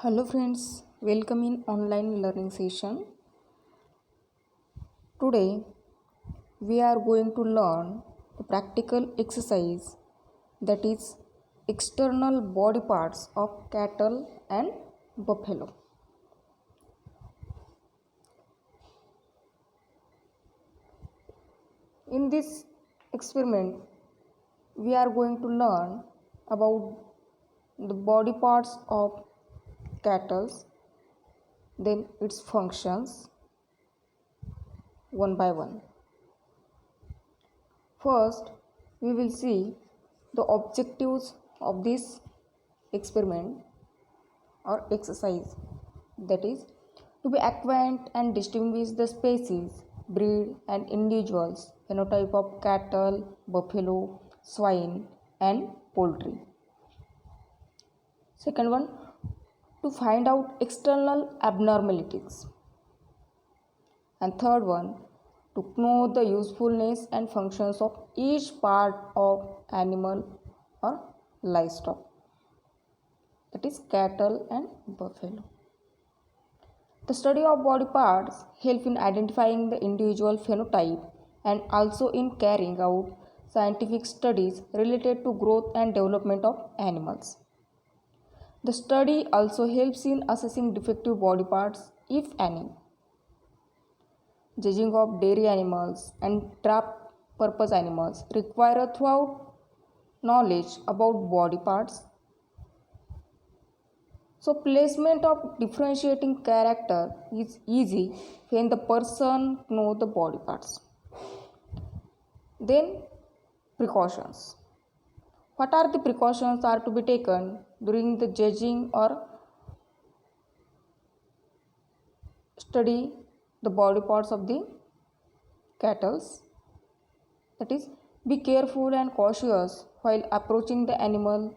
Hello friends, welcome in online learning session. Today we are going to learn the practical exercise that is external body parts of cattle and buffalo. In this experiment we are going to learn about the body parts of cattle, then its functions one by one. First, we will see the objectives of this experiment or exercise, that is, to be acquaint and distinguish the species, breed, and individuals, phenotype of cattle, buffalo, swine, and poultry. Second one, to find out external abnormalities. And third one, to know the usefulness and functions of each part of animal or livestock, that is cattle and buffalo. The study of body parts help in identifying the individual phenotype and also in carrying out scientific studies related to growth and development of animals. The study also helps in assessing defective body parts, if any. Judging of dairy animals and trap purpose animals require a thorough knowledge about body parts. So placement of differentiating character is easy when the person know the body parts. Then precautions. What are the precautions are to be taken during the judging or study the body parts of the cattle? That is, be careful and cautious while approaching the animal.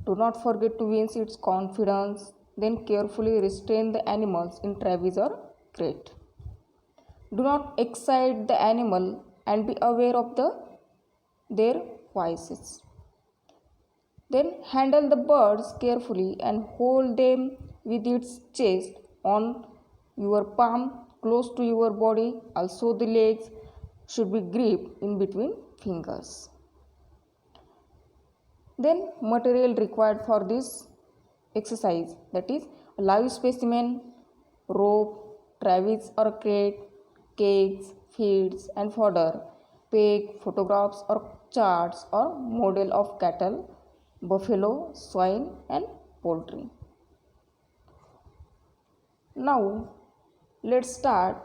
Do not forget to win its confidence. Then carefully restrain the animals in travis or crate. Do not excite the animal and be aware of their voices. Then handle the birds carefully and hold them with its chest on your palm close to your body. Also the legs should be gripped in between fingers. Then material required for this exercise, that is a live specimen, rope, travis or crate, cakes, feeds and fodder, peg, photographs or charts or model of cattle, buffalo, swine and poultry. Now let's start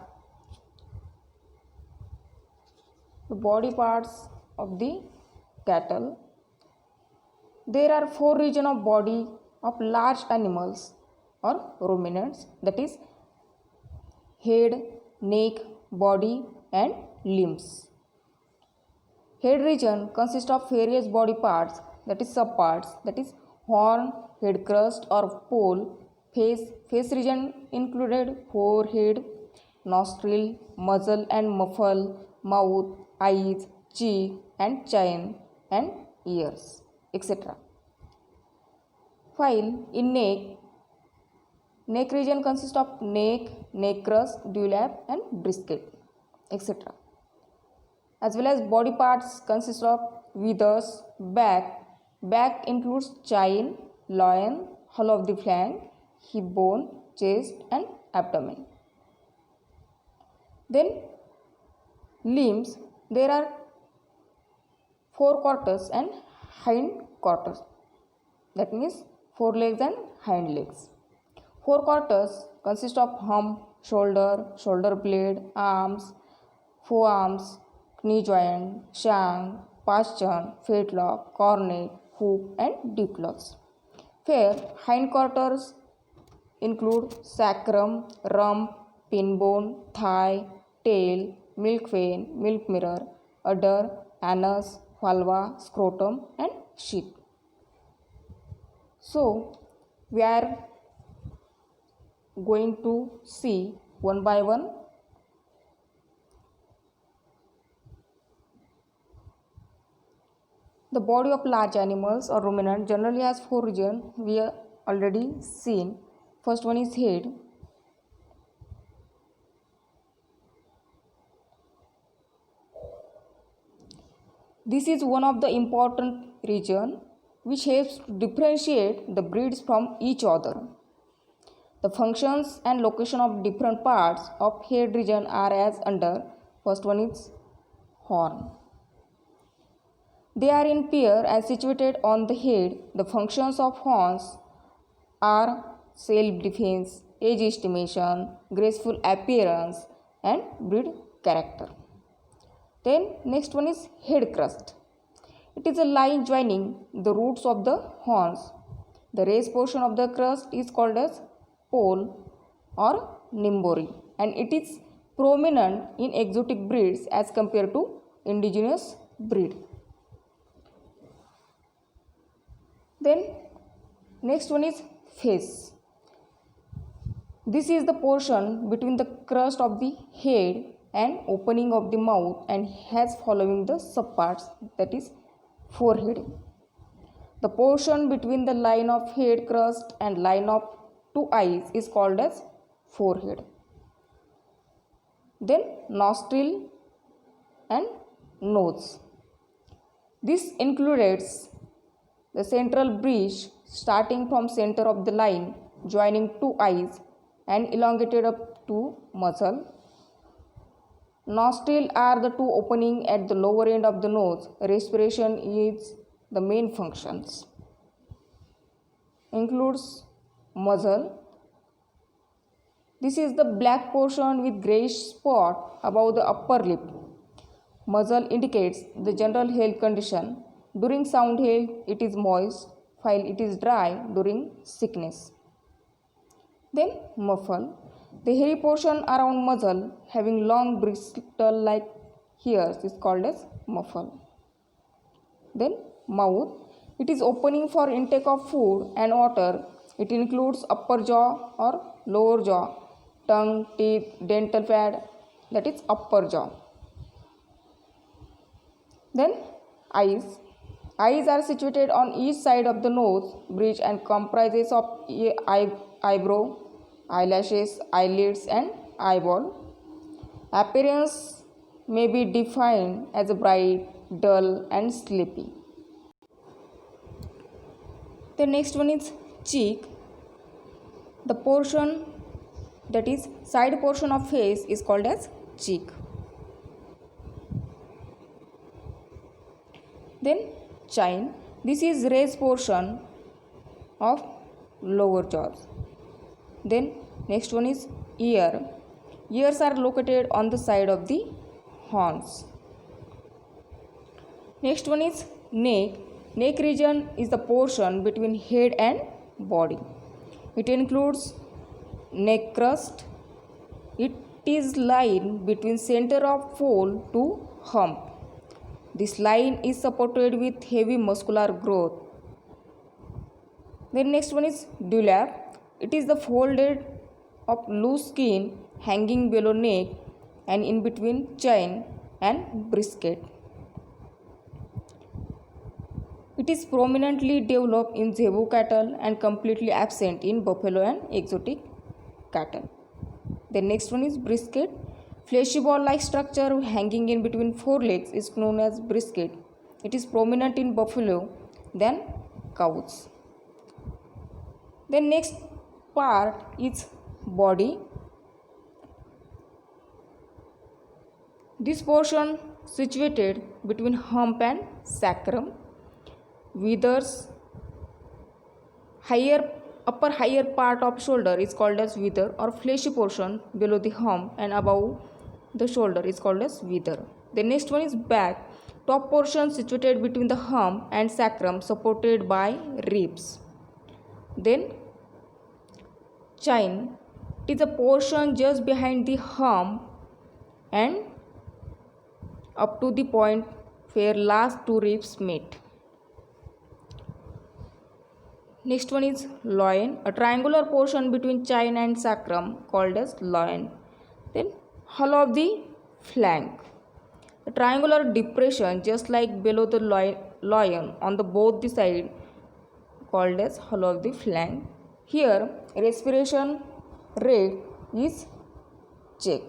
the body parts of the cattle. There are four regions of body of large animals or ruminants, that is head, neck, body and limbs. Head region consists of various body parts, that is subparts, that is horn, head crust or poll. Face region included forehead, nostril, muzzle and muffle, mouth, eyes, cheek and chin and ears, etc. While in neck region consists of neck, neck crust, dewlap and brisket, etc. As well as body parts consist of withers, back includes chin, loin, hollow of the flank, hip bone, chest and abdomen. Then limbs, there are forequarters and hindquarters, that means forelegs and hind legs. Forequarters consist of hump, shoulder blade, arms, forearms, knee joint, shank, pastern, fetlock, cornet, hook and diplox. Where hindquarters include sacrum, rump, pin bone, thigh, tail, milk vein, milk mirror, udder, anus, vulva, scrotum and sheath. So we are going to see one by one. The body of large animals or ruminant generally has four regions, where already seen. First one is head. This is one of the important region which helps to differentiate the breeds from each other. The functions and location of different parts of head region are as under. First one is horn. They are in pair and situated on the head. The functions of horns are self-defense, age estimation, graceful appearance and breed character. Then next one is head crest. It is a line joining the roots of the horns. The raised portion of the crest is called as poll or nimbori, and it is prominent in exotic breeds as compared to indigenous breed. Then next one is face. This is the portion between the crest of the head and opening of the mouth and has following the subparts, that is forehead. The portion between the line of head crest and line of two eyes is called as forehead. Then nostril and nose. This includes the central bridge starting from center of the line joining two eyes and elongated up to muzzle. Nostril are the two opening at the lower end of the nose. Respiration is the main functions. Includes muzzle. This is the black portion with grayish spot above the upper lip. Muzzle indicates the general health condition. During sound health, it is moist, while it is dry during sickness. Then muffle. The hairy portion around muzzle having long bristle-like hairs is called as muffle. Then mouth. It is opening for intake of food and water. It includes upper jaw or lower jaw, tongue, teeth, dental pad, that is upper jaw. Then eyes. Eyes are situated on each side of the nose bridge and comprises of eyebrow, eyelashes, eyelids and eyeball. Appearance may be defined as bright, dull and sleepy. The next one is cheek. The portion, that is side portion of face, is called as cheek. Then chin. This is raised portion of lower jaws. Then next one is ear. Ears are located on the side of the horns. Next one is neck. Neck region is the portion between head and body. It includes neck crest. It is line between center of fold to hump. This line is supported with heavy muscular growth. Then next one is dewlap. It is the folded of loose skin hanging below neck and in between chin and brisket. It is prominently developed in zebu cattle and completely absent in buffalo and exotic cattle. The next one is brisket. Fleshy ball-like structure hanging in between forelegs is known as brisket. It is prominent in buffalo than cows. The next part is body. This portion situated between hump and sacrum. Withers. Upper higher part of shoulder is called as wither, or fleshy portion below the hump and above the shoulder is called as wither. The next one is back. Top portion situated between the hump and sacrum supported by ribs. Then chin. It is a portion just behind the hump and up to the point where last two ribs meet. Next one is loin, a triangular portion between chin and sacrum called as loin. Then hollow of the flank, a triangular depression just like below the loin on the both the side called as hollow of the flank. Here respiration rate is check.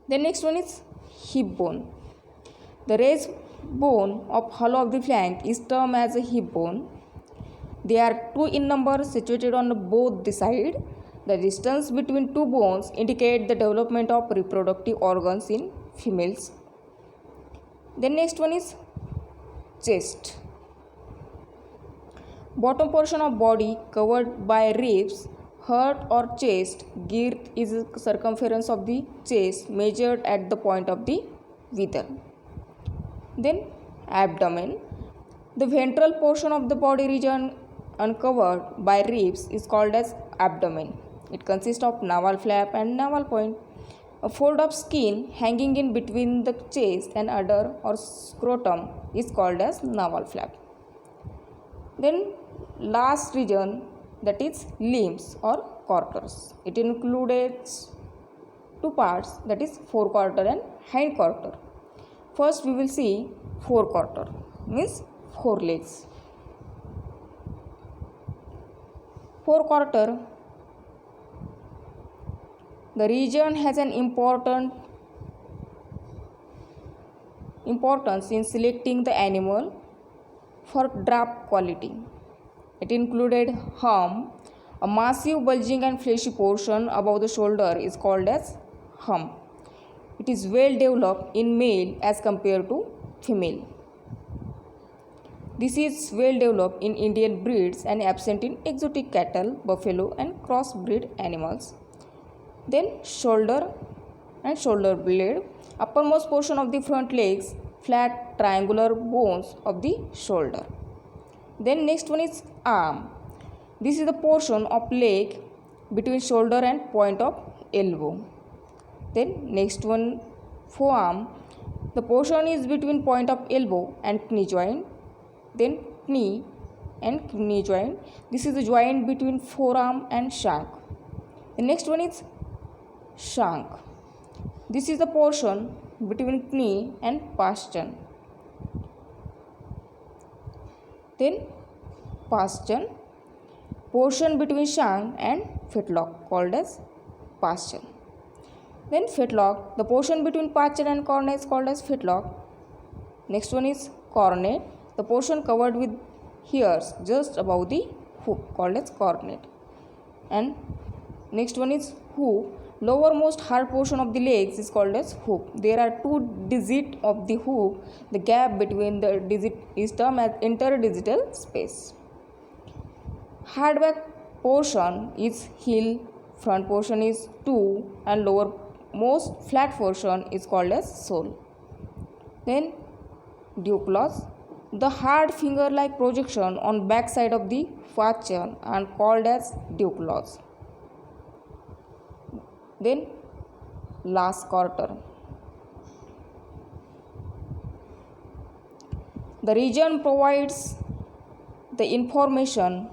The next one is hip bone. The raised bone of hollow of the flank is termed as a hip bone. They are two in number, situated on both the side. The distance between two bones indicate the development of reproductive organs in females. The next one is chest. Bottom portion of body covered by ribs, heart or chest. Girth is the circumference of the chest measured at the point of the wither. Then abdomen. The ventral portion of the body region uncovered by ribs is called as abdomen. It consists of navel flap and navel point. A fold of skin hanging in between the chest and udder or scrotum is called as navel flap. Then last region, that is limbs or quarters. It includes two parts, that is forequarter and hind quarter. First we will see forequarter, means forelegs. Forequarter, the region has an importance in selecting the animal for draft quality. It included hump. A massive bulging and fleshy portion above the shoulder is called as hump. It is well developed in male as compared to female. This is well developed in Indian breeds and absent in exotic cattle, buffalo and crossbreed animals. Then shoulder and shoulder blade. Uppermost portion of the front legs, flat triangular bones of the shoulder. Then next one is arm. This is the portion of leg between shoulder and point of elbow. Then next one, forearm. The portion is between point of elbow and knee joint. Then knee and knee joint. This is the joint between forearm and shank. The next one is shank. This is the portion between knee and pastern. Then pastern, portion between shank and fetlock called as pastern. Then fetlock, the portion between pastern and cornet is called as fetlock. Next one is cornet, the portion covered with hairs just above the hoof called as cornet. And next one is hoof. Lowermost hard portion of the legs is called as hoof. There are two digits of the hoof. The gap between the digit is termed as interdigital space. Hardback portion is heel, front portion is toe, and lowermost flat portion is called as sole. Then deuclos, the hard finger-like projection on back side of the fascium and called as deuclos. Then last quarter. The region provides the information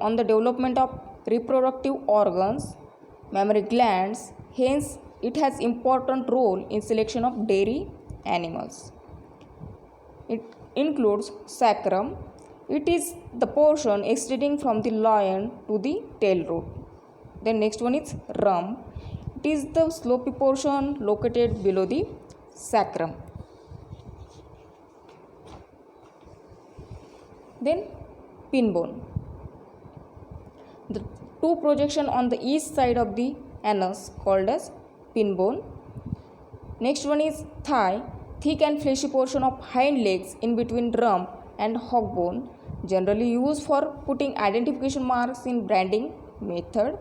on the development of reproductive organs, mammary glands. Hence, it has important role in selection of dairy animals. It includes sacrum. It is the portion extending from the loin to the tail root. Then next one is rump. It is the slopy portion located below the sacrum. Then pin bone. The two projection on the east side of the anus called as pin bone. Next one is thigh. Thick and fleshy portion of hind legs in between rump and hog bone, generally used for putting identification marks in branding method.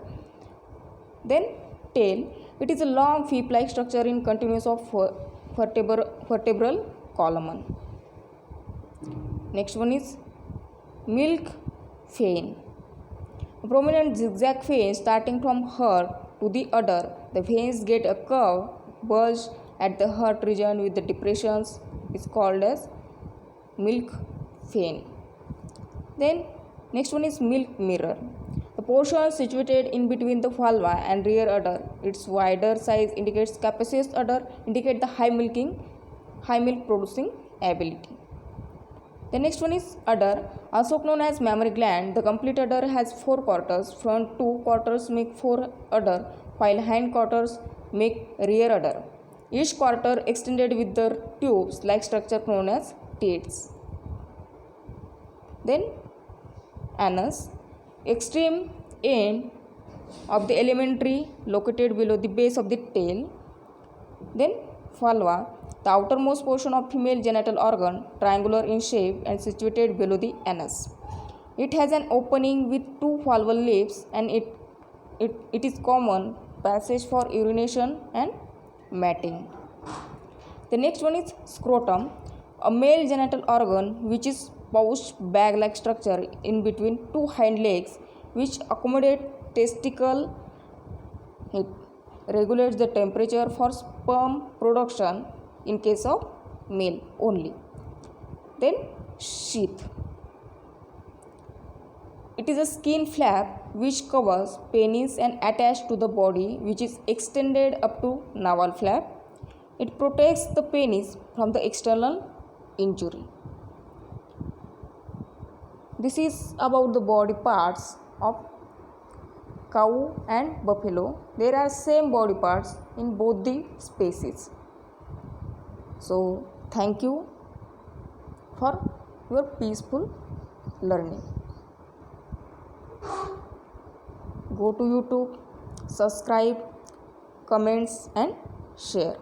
Then tail. It is a long feet-like structure in continuous of vertebral column. Next one is milk vein. A prominent zigzag vein starting from heart to the udder. The veins get a curve bulge at the heart region with the depressions is called as milk vein. Then next one is milk mirror. The portion situated in between the vulva and rear udder. Its wider size indicates capacious udder, indicate the high milk producing ability. The next one is udder, also known as mammary gland. The complete udder has 4 quarters. Front 2 quarters make 4 udder, while hind quarters make rear udder. Each quarter extended with the tubes-like structure known as teats. Then anus, extreme end of the elementary located below the base of the tail. Then vulva, the outermost portion of female genital organ, triangular in shape and situated below the anus. It has an opening with 2 vulval lips, and it is common passage for urination and mating. The next one is scrotum, a male genital organ which is pouch bag like structure in between 2 hind legs which accommodate testicle. It regulates the temperature for sperm production in case of male only. Then sheath, it is a skin flap which covers penis and attached to the body, which is extended up to navel flap. It protects the penis from the external injury. This is about the body parts of cow and buffalo. There are same body parts in both the species. So thank you for your peaceful learning. Go to YouTube, subscribe, comments and share.